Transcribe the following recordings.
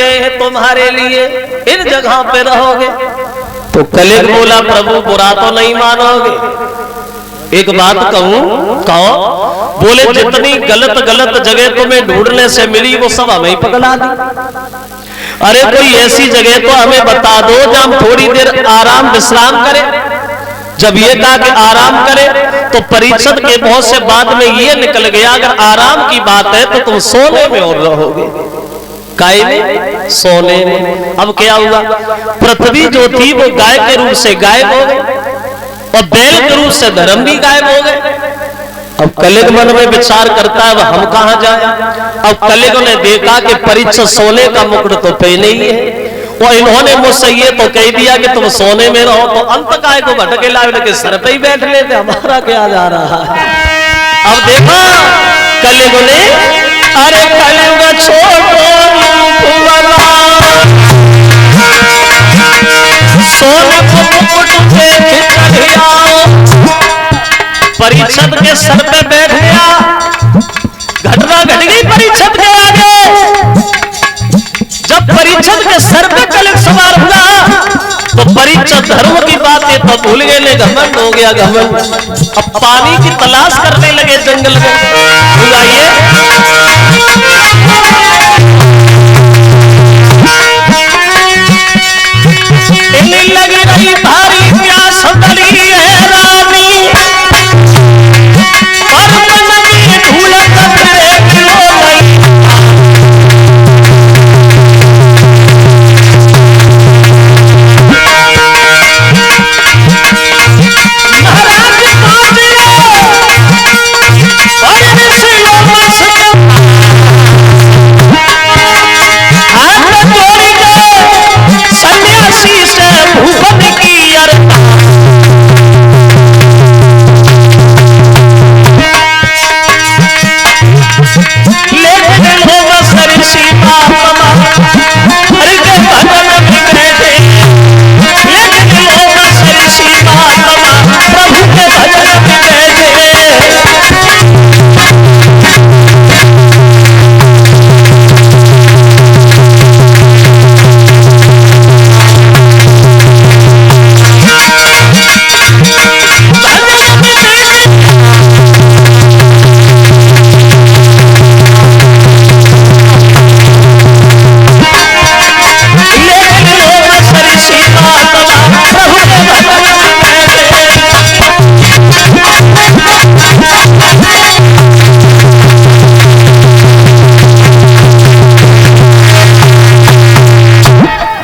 गए हैं तुम्हारे लिए, इन जगहों पे रहोगे। तो कलिग बोला प्रभु बुरा तो नहीं मानोगे, एक बात कहूं, कहो। बोले जितनी गलत गलत जगह तुम्हें ढूंढने से मिली वो सब हमें पकड़ा दी। अरे कोई ऐसी जगह तो हमें बता दो जहां हम थोड़ी देर आराम विश्राम करें। जब ये कहा कि आराम करें तो परीक्षित के बहुत से बाद में ये निकल गया अगर आराम की बात है तो तुम सोने में और रहोगे। काय में? सोने में। अब क्या हुआ, पृथ्वी जो थी वो गाय के रूप से गायब हो गई और बैल के रूप से धर्म भी गायब हो गए। अब कलिग मन में विचार करता है हम कहां जाए। अब कलिग ने देखा कि परीक्षित सोने का मुकुट तो पहने ही है और इन्होंने मुझसे ये तो कह दिया कि तुम सोने में रहो, तो अंत काय को भटके लाए के सर पे ही बैठ लेते, हमारा क्या जा रहा है। अब देखो कलिग ने, अरे कलिग छोड़ो सोने को मुकुट पे चढ़ आओ। परीक्षित के सर पे बैठ गया, घटना घट गई परीक्षित के आगे। जब परीक्षित के सर पे कलिग सवार हुआ तो परीक्षित धर्म की बातें तो भूल गए, घमंड हो गया घमंड। अब पानी की तलाश करने लगे जंगल में। बुलाइए लगी रही भारी प्यास डली है रानी और मन में ढूंढत करे क्यों नहीं।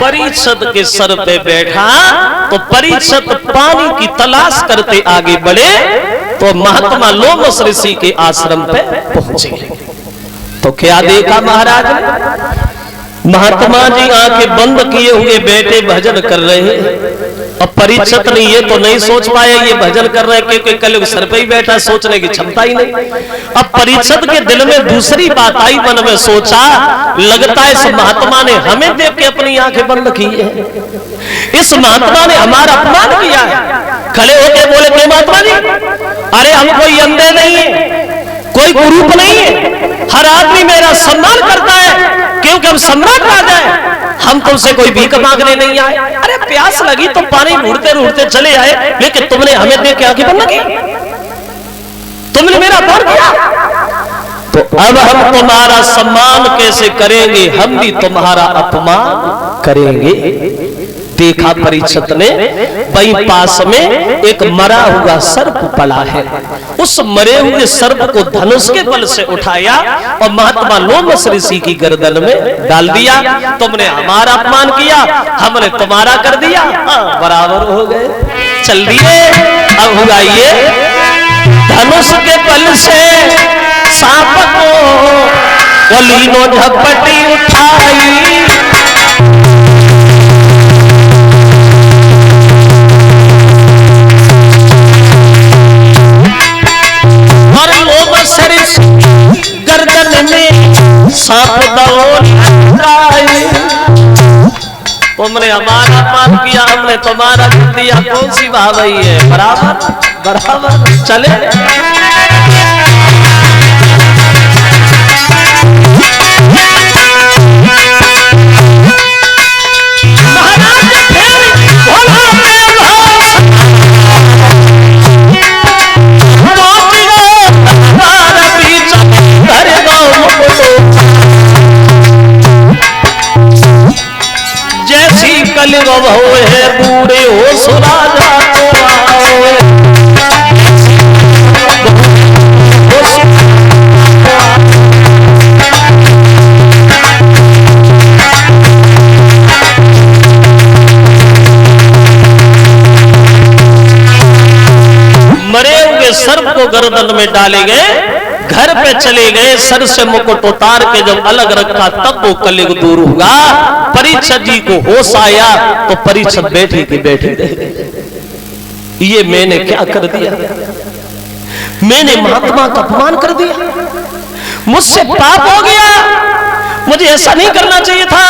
परीक्षित के सर पे बैठा तो परीक्षित पानी की तलाश करते आगे बढ़े तो महात्मा लोमस ऋषि के आश्रम पे पहुंचे। तो क्या देखा महाराज ने, महात्मा जी आंखें बंद किए हुए बैठे भजन कर रहे हैं। अब परीक्षित ने ये तो नहीं सोच पाया ये भजन कर रहे क्योंकि कल सर पे ही बैठा, सोचने की क्षमता ही नहीं। अब परीक्षित के दिल में दूसरी बात आई, मन में सोचा लगता है इस महात्मा ने हमें देख के अपनी आंखें बंद की है, इस महात्मा ने हमारा अपमान किया है। खड़े होके बोले क्यों महात्मा जी, अरे हम कोई अंधे नहीं है, कोई कुरूप नहीं है, हर आदमी मेरा सम्मान करता है क्योंकि हम सम्राट राजा हैं, हम तुमसे कोई भीख मांगने नहीं आए। अरे प्यास लगी तो पानी ढूंढते ढूंढते चले आए, लेकिन तुमने हमें देख के आंखें बंद की, तुमने मेरा अपमान किया, तो अब हम तुम्हारा सम्मान कैसे करेंगे, हम भी तुम्हारा अपमान करेंगे। देखा परीक्षित ने वहीं पास में एक मरा हुआ सर्प पड़ा है, उस मरे हुए सर्प को धनुष के बल से उठाया और महात्मा लोमस ऋषि की गर्दन में डाल दिया। तुमने हमारा अपमान किया, हमने तुम्हारा कर दिया, बराबर हो गए, चल दिए। अब हुआ ये धनुष के बल से सांप को लीनो झपटी उठाई, गर्दन में सांप दौड़ाई। तुमने हमारा अपमान किया, हमने तुम्हारा कर दिया, कौन सी भावई है, बराबर बराबर चले। गर्दन में डाले गए, घर पे चले गए, सर से मुकुट उतार के जब अलग रखा तब वो कलयुग दूर हुआ। परीक्षित जी को होश आया तो परीक्षित बैठी की बैठी रह गई। ये मैंने क्या कर दिया, मैंने महात्मा का अपमान कर दिया, मुझसे पाप हो गया, मुझे ऐसा नहीं करना चाहिए था।